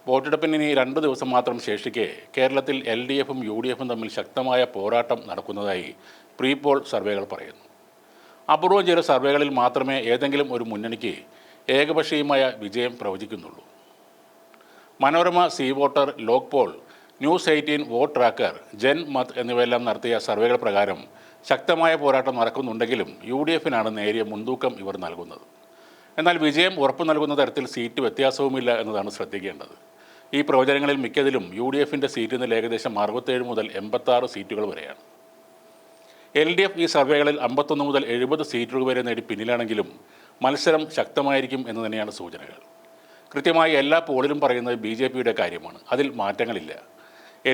വോട്ടെടുപ്പിന് ഇനി 2 ദിവസം മാത്രം ശേഷിക്കെ കേരളത്തിൽ LDFും UDFും തമ്മിൽ ശക്തമായ പോരാട്ടം നടക്കുന്നതായി പ്രീ പോൾ സർവേകൾ പറയുന്നു. അപൂർവം ചില സർവേകളിൽ മാത്രമേ ഏതെങ്കിലും ഒരു മുന്നണിക്ക് ഏകപക്ഷീയമായ വിജയം പ്രവചിക്കുന്നുള്ളൂ. Manorama, C voter, Lok poll, news 18, vote tracker, Jan Mat എന്നിവയെല്ലാം നടത്തിയ സർവേകൾ പ്രകാരം ശക്തമായ പോരാട്ടം നടക്കുന്നുണ്ടെങ്കിലും UDFിനാണ് നേരിയ മുൻതൂക്കം ഇവർ നൽകുന്നത്. എന്നാൽ വിജയം ഉറപ്പു നൽകുന്ന തരത്തിൽ സീറ്റ് വ്യത്യാസവുമില്ല എന്നതാണ് ശ്രദ്ധിക്കേണ്ടത്. ഈ പ്രവചനങ്ങളിൽ മിക്കതിലും UDFിൻ്റെ സീറ്റ് നില ഏകദേശം 67 മുതൽ 86 സീറ്റുകൾ വരെയാണ്. LDF ഈ സർവേകളിൽ 51 മുതൽ 70 സീറ്റുകൾ വരെ നേടി പിന്നിലാണെങ്കിലും മത്സരം ശക്തമായിരിക്കും എന്ന് തന്നെയാണ് സൂചനകൾ. കൃത്യമായി എല്ലാ പോളിലും പറയുന്നത് BJPയുടെ കാര്യമാണ്. അതിൽ മാറ്റങ്ങളില്ല.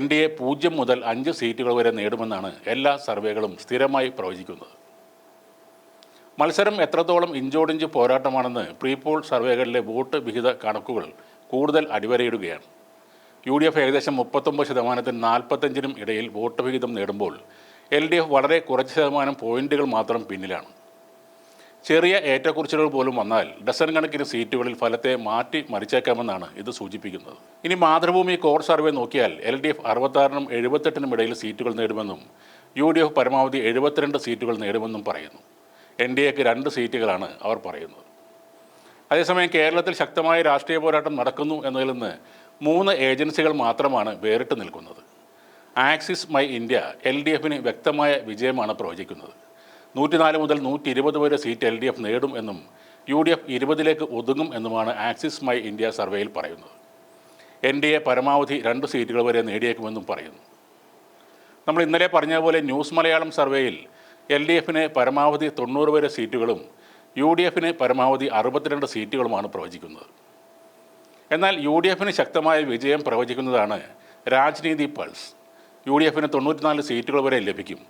NDA 0 മുതൽ 5 സീറ്റുകൾ വരെ നേടുമെന്നാണ് എല്ലാ സർവേകളും സ്ഥിരമായി പ്രവചിക്കുന്നത്. മത്സരം എത്രത്തോളം ഇഞ്ചോടിഞ്ച് പോരാട്ടമാണെന്ന് പ്രീ പോൾ സർവേകളിലെ വോട്ട് വിഹിത കണക്കുകൾ കൂടുതൽ അടിവരയിടുകയാണ്. UDF ഏകദേശം 39%-നും 45%-നും ഇടയിൽ വോട്ട് വിഹിതം നേടുമ്പോൾ LDF വളരെ കുറച്ച് ശതമാനം പോയിന്റുകൾ മാത്രം പിന്നിലാണ്. ചെറിയ ഏറ്റക്കുറിച്ചുകൾ പോലും വന്നാൽ ഡസൻ കണക്കിന് സീറ്റുകളിൽ ഫലത്തെ മാറ്റി മറിച്ചേക്കാമെന്നാണ് ഇത് സൂചിപ്പിക്കുന്നത്. ഇനി മാതൃഭൂമി കോർ സർവേ നോക്കിയാൽ LDF 66-നും 78-നും ഇടയിൽ സീറ്റുകൾ നേടുമെന്നും UDF പരമാവധി 72 സീറ്റുകൾ നേടുമെന്നും പറയുന്നു. NDAക്ക് 2 സീറ്റുകളാണ് അവർ പറയുന്നത്. അതേസമയം കേരളത്തിൽ ശക്തമായ രാഷ്ട്രീയ പോരാട്ടം നടക്കുന്നു എന്നതിൽ നിന്ന് 3 ഏജൻസികൾ മാത്രമാണ് വേറിട്ട് നിൽക്കുന്നത്. ആക്സിസ് മൈ ഇന്ത്യ LDFിന് വ്യക്തമായ വിജയമാണ് പ്രവചിക്കുന്നത്. 104 മുതൽ 120 വരെ സീറ്റ് LDF നേടും എന്നും UDF 20ലേക്ക് ഒതുങ്ങും എന്നുമാണ് ആക്സിസ് മൈ ഇന്ത്യ സർവേയിൽ പറയുന്നത്. NDA പരമാവധി 2 സീറ്റുകൾ വരെ നേടിയേക്കുമെന്നും പറയുന്നു. നമ്മൾ ഇന്നലെ പറഞ്ഞതുപോലെ ന്യൂസ് മലയാളം സർവേയിൽ LDFിന് പരമാവധി 90 വരെ സീറ്റുകളും UDFിന് പരമാവധി 62 സീറ്റുകളുമാണ് പ്രവചിക്കുന്നത്. എന്നാൽ UDFിന് ശക്തമായ വിജയം പ്രവചിക്കുന്നതാണ് രാജ്നീതി പൾസ്. UDFിന് 94 സീറ്റുകൾ വരെ ലഭിക്കും.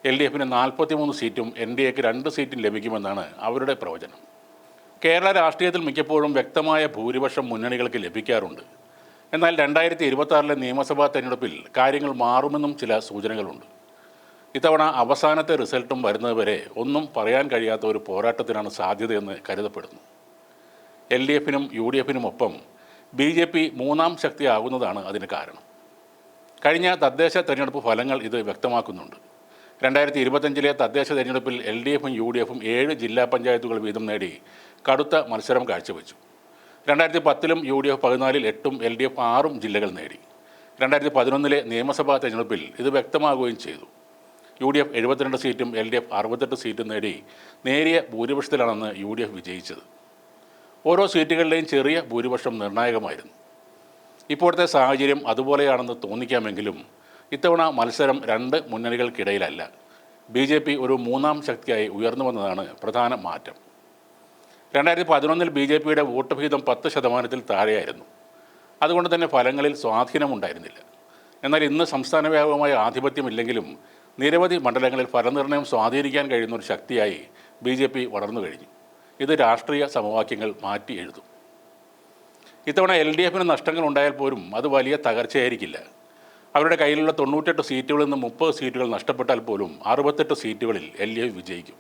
LDFിന് 43 സീറ്റും NDAക്ക് 2 സീറ്റും ലഭിക്കുമെന്നാണ് അവരുടെ പ്രവചനം. കേരള രാഷ്ട്രീയത്തിൽ മിക്കപ്പോഴും വ്യക്തമായ ഭൂരിപക്ഷം മുന്നണികൾക്ക് ലഭിക്കാറുണ്ട്. എന്നാൽ 2026 നിയമസഭാ തെരഞ്ഞെടുപ്പിൽ കാര്യങ്ങൾ മാറുമെന്നും ചില സൂചനകളുണ്ട്. ഇത്തവണ അവസാനത്തെ റിസൾട്ടും വരുന്നതുവരെ ഒന്നും പറയാൻ കഴിയാത്ത ഒരു പോരാട്ടത്തിനാണ് സാധ്യതയെന്ന് കരുതപ്പെടുന്നു. LDFിനും UDFിനും ഒപ്പം BJP മൂന്നാം ശക്തിയാകുന്നതാണ് അതിന് കാരണം. കഴിഞ്ഞ തദ്ദേശ തെരഞ്ഞെടുപ്പ് ഫലങ്ങൾ ഇത് വ്യക്തമാക്കുന്നുണ്ട്. 2025 തദ്ദേശ തെരഞ്ഞെടുപ്പിൽ LDFും UDFും 7 ജില്ലാ പഞ്ചായത്തുകൾ വീതം നേടി കടുത്ത മത്സരം കാഴ്ചവെച്ചു. 2010 UDF 14-ൽ 8-ഉം LDF 6-ഉം ജില്ലകൾ നേടി. 2011 നിയമസഭാ തെരഞ്ഞെടുപ്പിൽ ഇത് വ്യക്തമാകുകയും ചെയ്തു. UDF 72 സീറ്റും LDF 68 സീറ്റും നേടി നേരിയ ഭൂരിപക്ഷത്തിലാണെന്ന് UDF വിജയിച്ചത്. ഓരോ സീറ്റുകളിലെയും ചെറിയ ഭൂരിപക്ഷം നിർണായകമായിരുന്നു. ഇപ്പോഴത്തെ സാഹചര്യം അതുപോലെയാണെന്ന് തോന്നിക്കാമെങ്കിലും ഇത്തവണ മത്സരം 2 മുന്നണികൾക്കിടയിലല്ല. BJP ഒരു മൂന്നാം ശക്തിയായി ഉയർന്നുവന്നതാണ് പ്രധാന മാറ്റം. 2011 BJPയുടെ വോട്ട് വിഹിതം 10%-ത്തിൽ താഴെയായിരുന്നു. അതുകൊണ്ട് തന്നെ ഫലങ്ങളിൽ സ്വാധീനമുണ്ടായിരുന്നില്ല. എന്നാൽ ഇന്ന് സംസ്ഥാന വ്യാപകമായ ആധിപത്യമില്ലെങ്കിലും നിരവധി മണ്ഡലങ്ങളിൽ ഫലനിർണ്ണയം സ്വാധീനിക്കാൻ കഴിയുന്ന ഒരു ശക്തിയായി BJP വളർന്നു കഴിഞ്ഞു. ഇത് രാഷ്ട്രീയ സമവാക്യങ്ങൾ മാറ്റി എഴുതും. ഇത്തവണ LDFിന് നഷ്ടങ്ങൾ ഉണ്ടായാൽ പോലും അത് വലിയ തകർച്ചയായിരിക്കില്ല. അവരുടെ കയ്യിലുള്ള 98 സീറ്റുകളിൽ നിന്ന് 30 സീറ്റുകൾ നഷ്ടപ്പെട്ടാൽ പോലും 68 സീറ്റുകളിൽ LDF വിജയിക്കും.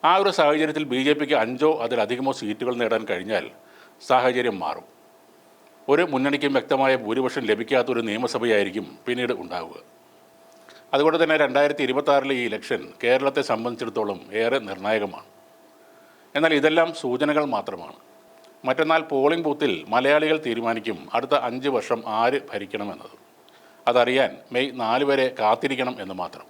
ആ ഒരു സാഹചര്യത്തിൽ BJPക്ക് 5-ഓ അതിലധികമോ സീറ്റുകൾ നേടാൻ കഴിഞ്ഞാൽ സാഹചര്യം മാറും. ഒരു മുന്നണിക്കും വ്യക്തമായ ഭൂരിപക്ഷം ലഭിക്കാത്തൊരു നിയമസഭയായിരിക്കും പിന്നീട് ഉണ്ടാവുക. അതുകൊണ്ട് തന്നെ 2026 ഈ ഇലക്ഷൻ കേരളത്തെ സംബന്ധിച്ചിടത്തോളം ഏറെ നിർണായകമാണ്. എന്നാൽ ഇതെല്ലാം സൂചനകൾ മാത്രമാണ്. മറ്റന്നാൾ പോളിംഗ് ബൂത്തിൽ മലയാളികൾ തീരുമാനിക്കും അടുത്ത 5 വർഷം ആര് ഭരിക്കണമെന്നത്. അതറിയാൻ മെയ് 4 വരെ കാത്തിരിക്കണം എന്ന് മാത്രം.